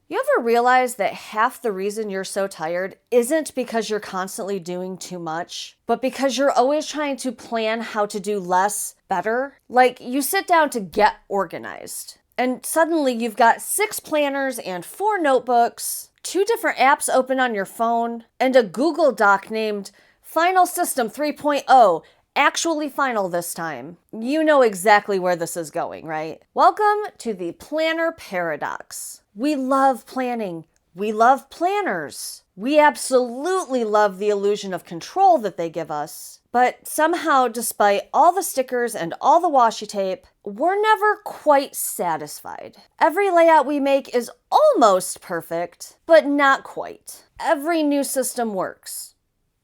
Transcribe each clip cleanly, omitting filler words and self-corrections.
You ever realize that half the reason you're so tired isn't because you're constantly doing too much, but because you're always trying to plan how to do less better? Like, you sit down to get organized, and suddenly you've got 6 planners and 4 notebooks, 2 different apps open on your phone, and a Google Doc named Final System 3.0. Actually final this time. You know exactly where this is going, right? Welcome to the planner paradox. We love planning. We love planners. We absolutely love the illusion of control that they give us. But somehow, despite all the stickers and all the washi tape, we're never quite satisfied. Every layout we make is almost perfect, but not quite. Every new system works.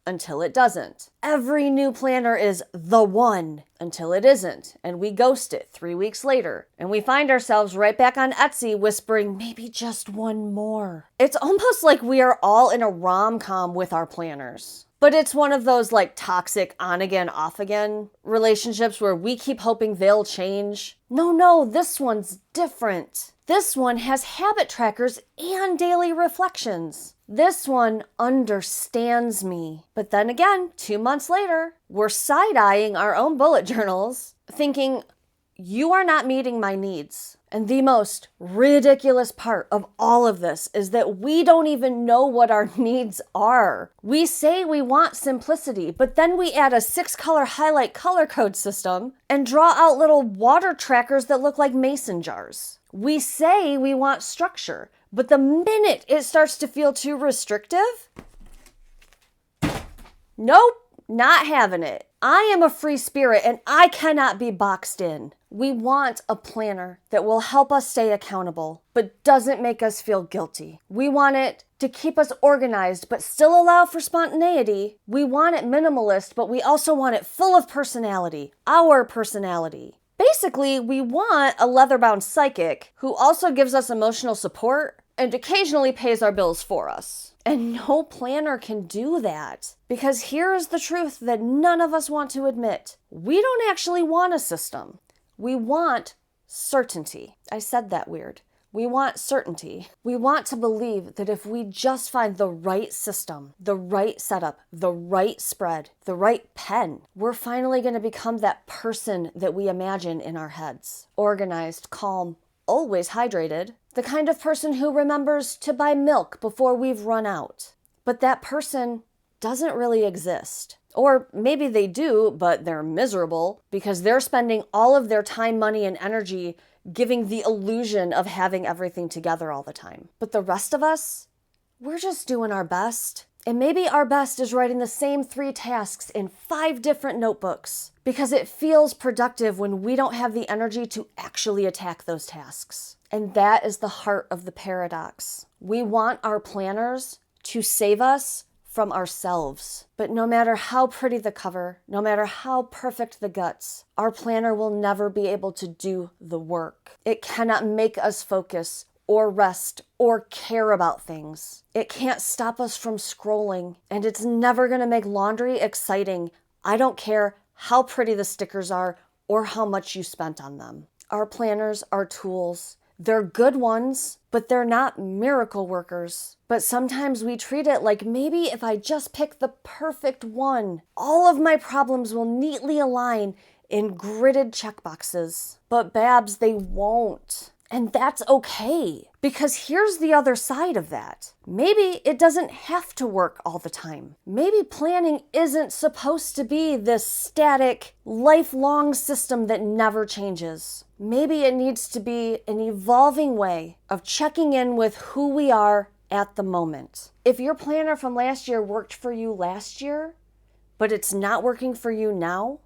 Until it doesn't. Every new planner is the one until it isn't, and we ghost it 3 weeks later, and we find ourselves right back on Etsy whispering, maybe just one more. It's almost like we are all in a rom-com with our planners. But it's one of those like toxic on again, off again relationships where we keep hoping they'll change. No, this one's different. This one has habit trackers and daily reflections. This one understands me. But then again, 2 months later, we're side-eyeing our own bullet journals, thinking, you are not meeting my needs. And the most ridiculous part of all of this is that we don't even know what our needs are. We say we want simplicity, but then we add a 6-color highlight color code system and draw out little water trackers that look like mason jars. We say we want structure, but the minute it starts to feel too restrictive, nope, not having it. I am a free spirit and I cannot be boxed in. We want a planner that will help us stay accountable, but doesn't make us feel guilty. We want it to keep us organized, but still allow for spontaneity. We want it minimalist, but we also want it full of personality, our personality. Basically, we want a leather-bound psychic who also gives us emotional support and occasionally pays our bills for us. And no planner can do that. Because here's the truth that none of us want to admit. We don't actually want a system. We want certainty. I said that weird. We want certainty. We want to believe that if we just find the right system, the right setup, the right spread, the right pen, we're finally going to become that person that we imagine in our heads. Organized, calm, always hydrated. The kind of person who remembers to buy milk before we've run out. But that person doesn't really exist. Or maybe they do, but they're miserable because they're spending all of their time, money, and energy giving the illusion of having everything together all the time. But the rest of us, we're just doing our best. And maybe our best is writing the same 3 tasks in 5 different notebooks because it feels productive when we don't have the energy to actually attack those tasks. And that is the heart of the paradox. We want our planners to save us from ourselves. But no matter how pretty the cover, no matter how perfect the guts, our planner will never be able to do the work. It cannot make us focus or rest or care about things. It can't stop us from scrolling, and it's never going to make laundry exciting. I don't care how pretty the stickers are or how much you spent on them. Our planners are tools. They're good ones, but they're not miracle workers. But sometimes we treat it like maybe if I just pick the perfect one, all of my problems will neatly align in gridded checkboxes. But Babs, they won't. And that's okay, because here's the other side of that. Maybe it doesn't have to work all the time. Maybe planning isn't supposed to be this static, lifelong system that never changes. Maybe it needs to be an evolving way of checking in with who we are at the moment. If your planner from last year worked for you last year, but it's not working for you now,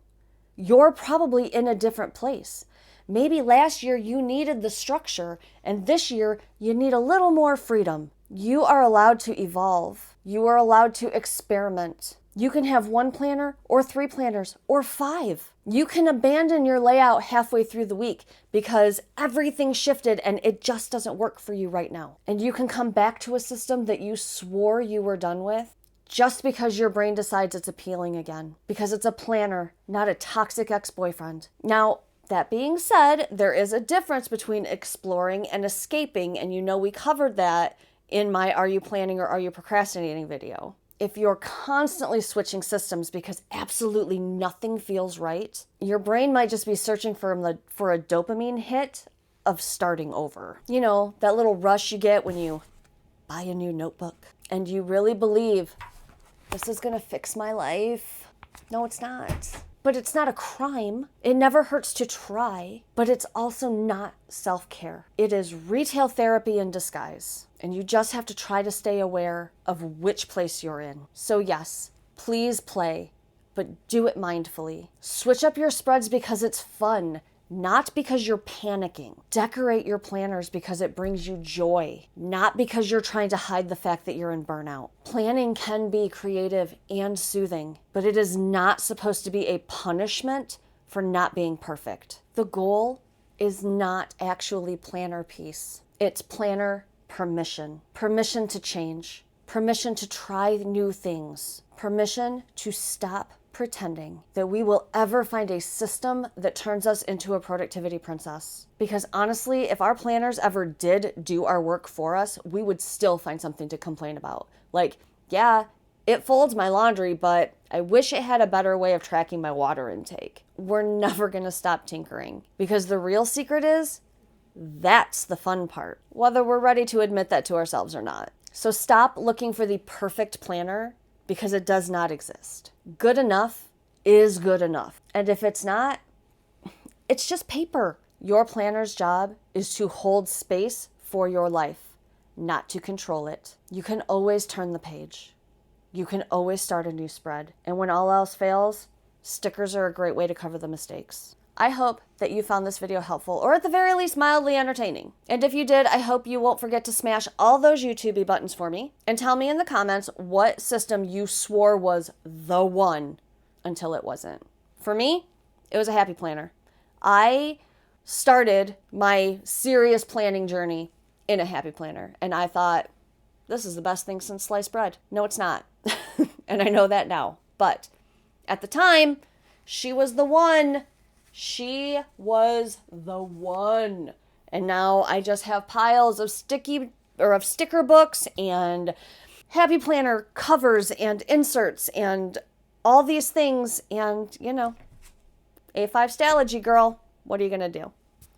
you're probably in a different place. Maybe last year you needed the structure, and this year you need a little more freedom. You are allowed to evolve. You are allowed to experiment. You can have 1 planner or 3 planners or 5. You can abandon your layout halfway through the week because everything shifted and it just doesn't work for you right now. And you can come back to a system that you swore you were done with just because your brain decides it's appealing again. Because it's a planner, not a toxic ex-boyfriend. Now, That being said, there is a difference between exploring and escaping, and you know we covered that in my Are You Planning or Are You Procrastinating video. If you're constantly switching systems because absolutely nothing feels right, your brain might just be searching for a dopamine hit of starting over. You know, that little rush you get when you buy a new notebook and you really believe this is gonna fix my life. No, it's not. But it's not a crime. It never hurts to try, but it's also not self-care. It is retail therapy in disguise, and you just have to try to stay aware of which place you're in. So yes, please play, but do it mindfully. Switch up your spreads because it's fun, not because you're panicking. Decorate your planners because it brings you joy, not because you're trying to hide the fact that you're in burnout. Planning can be creative and soothing, but it is not supposed to be a punishment for not being perfect. The goal is not actually planner peace. It's planner permission. Permission to change. Permission to try new things. Permission to stop pretending that we will ever find a system that turns us into a productivity princess. Because honestly, if our planners ever did do our work for us, we would still find something to complain about. Like, yeah, it folds my laundry, but I wish it had a better way of tracking my water intake. We're never gonna stop tinkering, because the real secret is, that's the fun part, whether we're ready to admit that to ourselves or not. So stop looking for the perfect planner, because it does not exist. Good enough is good enough. And if it's not, it's just paper. Your planner's job is to hold space for your life, not to control it. You can always turn the page. You can always start a new spread. And when all else fails, stickers are a great way to cover the mistakes. I hope that you found this video helpful, or at the very least mildly entertaining. And if you did, I hope you won't forget to smash all those YouTube buttons for me and tell me in the comments what system you swore was the one until it wasn't. For me, it was a happy planner. I started my serious planning journey in a happy planner, and I thought, this is the best thing since sliced bread. No, it's not. And I know that now. But at the time, she was the one. She was the one. And now I just have piles of sticker books and happy planner covers and inserts and all these things. And, you know, A5 Stalogy girl, what are you going to do?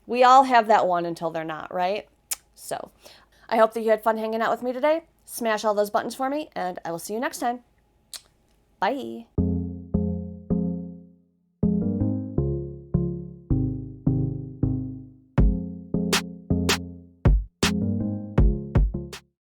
We all have that one until they're not, right? So I hope that you had fun hanging out with me today. Smash all those buttons for me, and I will see you next time. Bye.